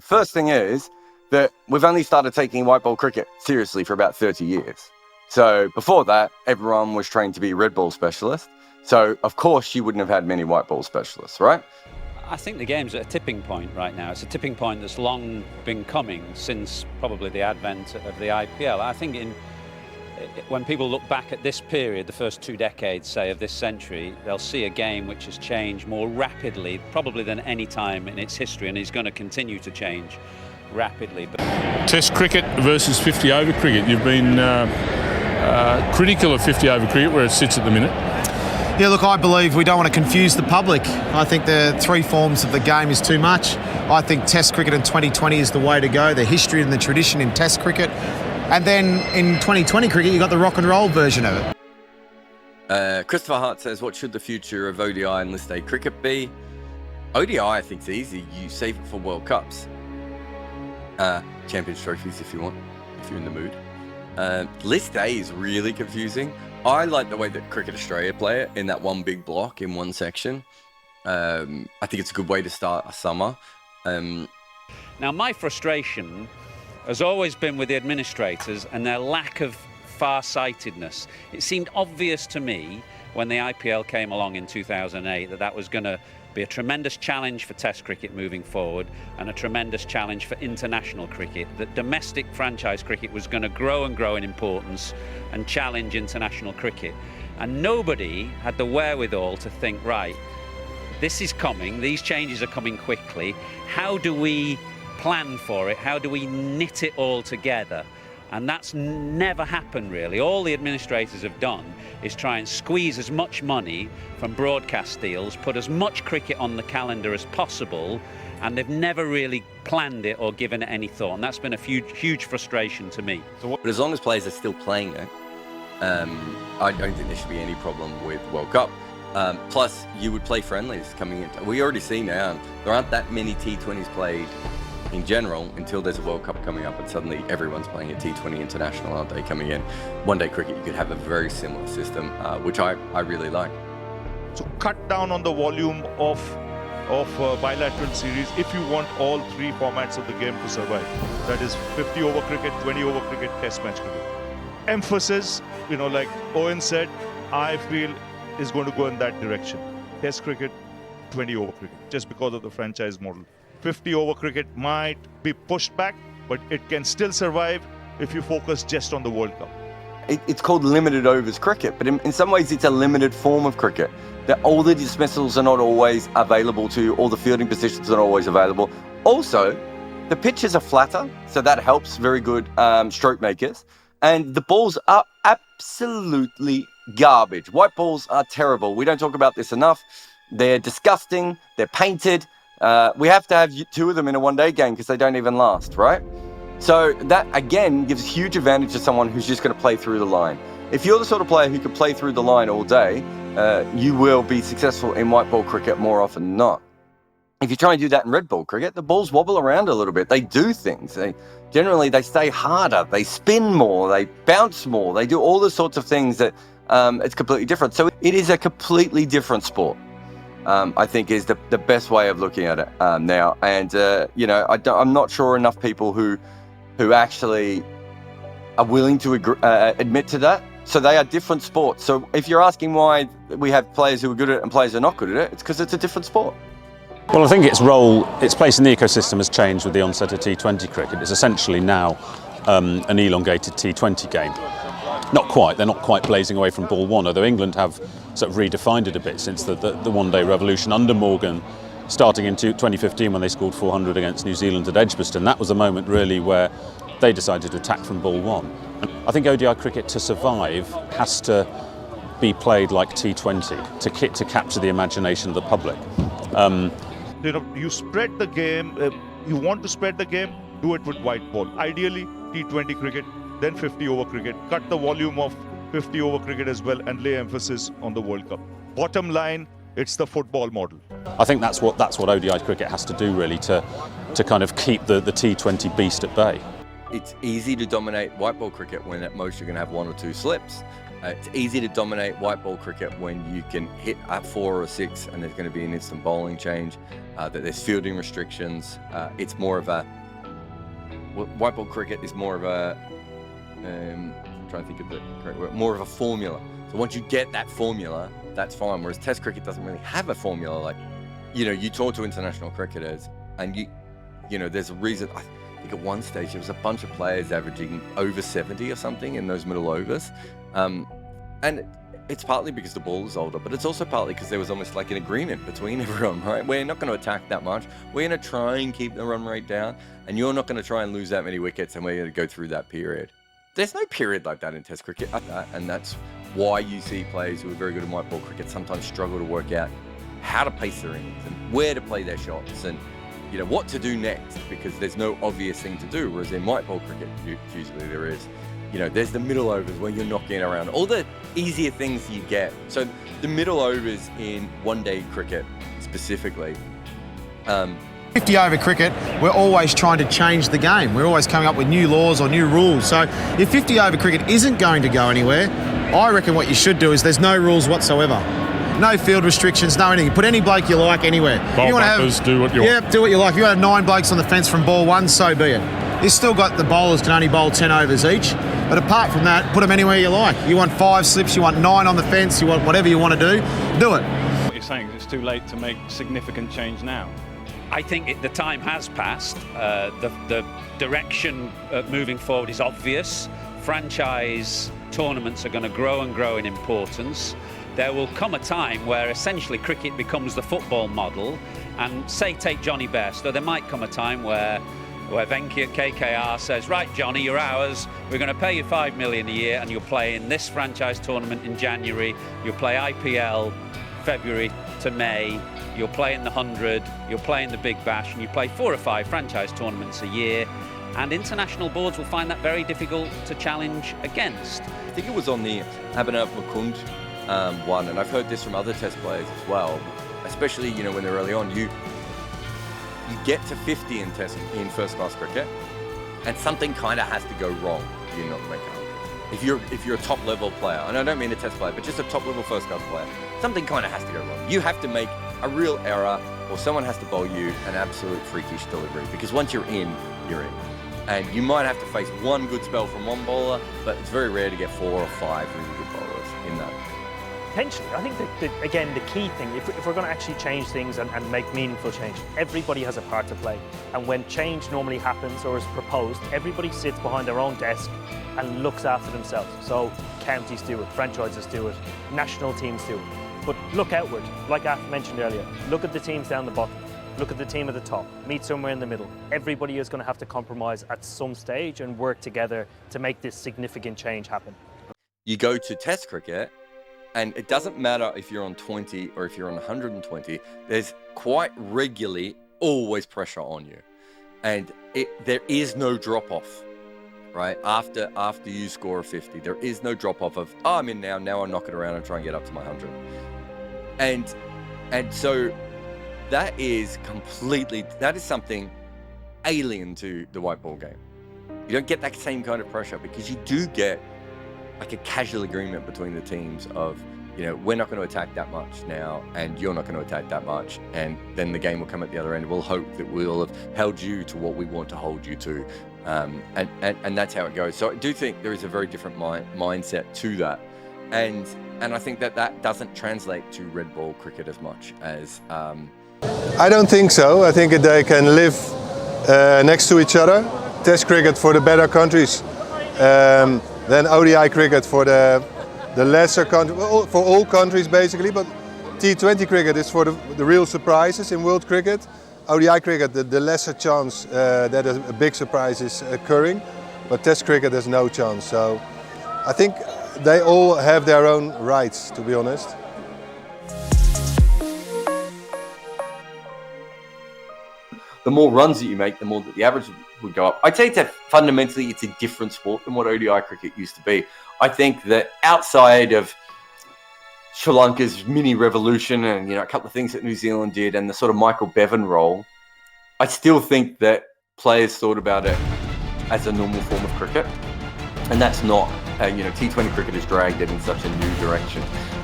First thing is that we've only started taking white ball cricket seriously for about 30 years. So before that, everyone was trained to be red ball specialists. So of course you wouldn't have had many white ball specialists, right? I think the game's at a tipping point right now. It's a tipping point that's long been coming since probably the advent of the IPL. I think when people look back at this period, the first 2 decades, say, of this century, they'll see a game which has changed more rapidly, probably than any time in its history, and is going to continue to change rapidly. Test cricket versus 50-over cricket. You've been critical of 50-over cricket where it sits at the minute. Yeah, look, I believe we don't want to confuse the public. I think the 3 forms of the game is too much. I think Test cricket in 2020 is the way to go, the history and the tradition in Test cricket. And then in 2020 cricket, you got the rock and roll version of it. Christopher Hart says, what should the future of ODI and List A cricket be? ODI, I think, is easy. You save it for World Cups. Champions trophies if you want, if you're in the mood. List A is really confusing. I like the way that Cricket Australia play it in that one big block in one section. I think it's a good way to start a summer. Now, my frustration has always been with the administrators and their lack of far-sightedness. It seemed obvious to me when the IPL came along in 2008 that was going to be a tremendous challenge for Test cricket moving forward and a tremendous challenge for international cricket, that domestic franchise cricket was going to grow and grow in importance and challenge international cricket. And nobody had the wherewithal to think, right, this is coming, these changes are coming quickly, how do we plan for it, how do we knit it all together? And that's never happened, really. All the administrators have done is try and squeeze as much money from broadcast deals, put as much cricket on the calendar as possible, and they've never really planned it or given it any thought. And that's been a huge frustration to me. But as long as players are still playing it, I don't think there should be any problem with World Cup. Plus, you would play friendlies coming in. We already see now, there aren't that many T20s played in general until there's a World Cup coming up and suddenly everyone's playing a T20 international, aren't they, coming in? One day cricket, you could have a very similar system, which I really like. So cut down on the volume of bilateral series if you want all 3 formats of the game to survive. That is 50 over cricket, 20 over cricket, test match cricket. Emphasis, like Owen said, I feel is going to go in that direction. Test cricket, 20 over cricket, just because of the franchise model. 50 over cricket might be pushed back, but it can still survive if you focus just on the World Cup. It's called limited overs cricket, but in some ways it's a limited form of cricket. That all the dismissals are not always available to you, all the fielding positions are not always available. Also, the pitches are flatter, so that helps very good stroke makers. And the balls are absolutely garbage. White balls are terrible. We don't talk about this enough. They're disgusting, they're painted. We have to have 2 of them in a one-day game because they don't even last, right? So that, again, gives huge advantage to someone who's just going to play through the line. If you're the sort of player who can play through the line all day, you will be successful in white ball cricket more often than not. If you try and do that in red ball cricket, the balls wobble around a little bit. They do things. Generally, they stay harder. They spin more. They bounce more. They do all the sorts of things that it's completely different. So it is a completely different sport. I think is the best way of looking at it now. And, I'm not sure enough people who actually are willing to admit to that. So they are different sports. So if you're asking why we have players who are good at it and players who are not good at it, it's because it's a different sport. Well, I think its place in the ecosystem has changed with the onset of T20 cricket. It's essentially now an elongated T20 game. Not quite, they're not quite blazing away from ball 1, although England have sort of redefined it a bit since the one-day revolution under Morgan, starting in 2015 when they scored 400 against New Zealand at Edgbaston. That was the moment really where they decided to attack from ball 1. And I think ODI cricket to survive has to be played like T20 to capture the imagination of the public. You spread the game, you want to spread the game, do it with white ball. Ideally, T20 cricket, then 50 over cricket. Cut the volume of 50 over cricket as well and lay emphasis on the World Cup. Bottom line, it's the football model. I think that's what ODI cricket has to do really to kind of keep the T20 beast at bay. It's easy to dominate white ball cricket when at most you're going to have 1 or 2 slips. It's easy to dominate white ball cricket when you can hit a 4 or 6 and there's going to be an instant bowling change, that there's fielding restrictions. It's more of a... white ball cricket is more of a... I'm trying to think of the correct word. More of a formula. So once you get that formula, that's fine. Whereas Test cricket doesn't really have a formula. Like, you talk to international cricketers and there's a reason... I think at one stage there was a bunch of players averaging over 70 or something in those middle overs. And it's partly because the ball is older, but it's also partly because there was almost like an agreement between everyone, right? We're not going to attack that much. We're going to try and keep the run rate down, and you're not going to try and lose that many wickets, and we're going to go through that period. There's no period like that in Test cricket, and that's why you see players who are very good in white ball cricket sometimes struggle to work out how to pace their innings and where to play their shots and what to do next, because there's no obvious thing to do, whereas in white ball cricket usually there is. There's the middle overs where you're knocking around all the easier things you get. So the middle overs in one-day cricket specifically. 50 over cricket, we're always trying to change the game. We're always coming up with new laws or new rules. So if 50 over cricket isn't going to go anywhere, I reckon what you should do is there's no rules whatsoever. No field restrictions, no anything. Put any bloke you like anywhere. Bowl bumpers, do what you want. Yeah, do what you like. If you have 9 blokes on the fence from ball 1, so be it. You've still got the bowlers can only bowl 10 overs each. But apart from that, put them anywhere you like. You want 5 slips, you want 9 on the fence, you want whatever you want to do it. What you're saying is it's too late to make significant change now. I think the time has passed. The direction moving forward is obvious. Franchise tournaments are going to grow and grow in importance. There will come a time where essentially cricket becomes the football model, and take Johnny Best, or there might come a time where Venki at KKR says, right, Johnny, you're ours. We're going to pay you $5 million a year, and you'll play in this franchise tournament in January. You'll play IPL February to May. You'll play in the 100. You'll play in the Big Bash, and you play 4 or 5 franchise tournaments a year. And international boards will find that very difficult to challenge against. I think it was on the Abhinav Mukund one, and I've heard this from other Test players as well, especially when they're early on. You get to 50 in first class cricket, and something kind of has to go wrong. You're not making it. If you're a top level player, and I don't mean a Test player, but just a top level first class player, something kind of has to go wrong. You have to make a real error, or someone has to bowl you an absolute freakish delivery. Because once you're in, you're in. And you might have to face one good spell from one bowler, but it's very rare to get 4 or 5 really good bowlers in that. Potentially. I think that again, the key thing, if we're going to actually change things and make meaningful change, everybody has a part to play. And when change normally happens or is proposed, everybody sits behind their own desk and looks after themselves. So counties do it, franchises do it, national teams do it. But look outward, like I mentioned earlier. Look at the teams down the bottom. Look at the team at the top. Meet somewhere in the middle. Everybody is going to have to compromise at some stage and work together to make this significant change happen. You go to Test cricket, and it doesn't matter if you're on 20 or if you're on 120, there's quite regularly always pressure on you. And there is no drop-off, right? After you score a 50, there is no drop-off of, oh, I'm in now I'll knock it around and try and get up to my 100. And so that is something alien to the white ball game. You don't get that same kind of pressure, because you do get like a casual agreement between the teams of, we're not going to attack that much now, and you're not going to attack that much, and then the game will come at the other end. We'll hope that we'll have held you to what we want to hold you to, and that's how it goes. So I do think there is a very different mindset to that, and I think that doesn't translate to red ball cricket as much as. I don't think so. I think they can live next to each other. Test cricket for the better countries. Then ODI cricket for the lesser countries, for all countries basically, but T20 cricket is for the real surprises in world cricket. ODI cricket, the lesser chance that a big surprise is occurring, but Test cricket there's no chance. So I think they all have their own rights, to be honest. The more runs that you make, the more that the average would go up. I'd say that fundamentally it's a different sport than what ODI cricket used to be. I think that outside of Sri Lanka's mini revolution and a couple of things that New Zealand did and the sort of Michael Bevan role, I still think that players thought about it as a normal form of cricket, and that's not T20 cricket has dragged it in such a new direction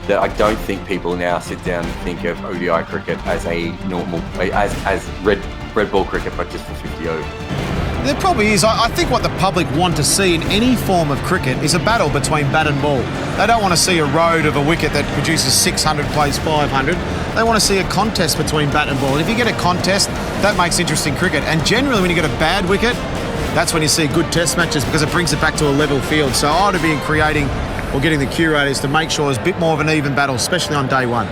that I don't think people now sit down and think of ODI cricket as a normal, as red ball cricket, but just for 50 over. There probably is. I think what the public want to see in any form of cricket is a battle between bat and ball. They don't want to see a road of a wicket that produces 600 plays 500. They want to see a contest between bat and ball. And if you get a contest, that makes interesting cricket. And generally when you get a bad wicket, that's when you see good test matches because it brings it back to a level field. So I would have been creating or getting the curators to make sure there's a bit more of an even battle, especially on day one.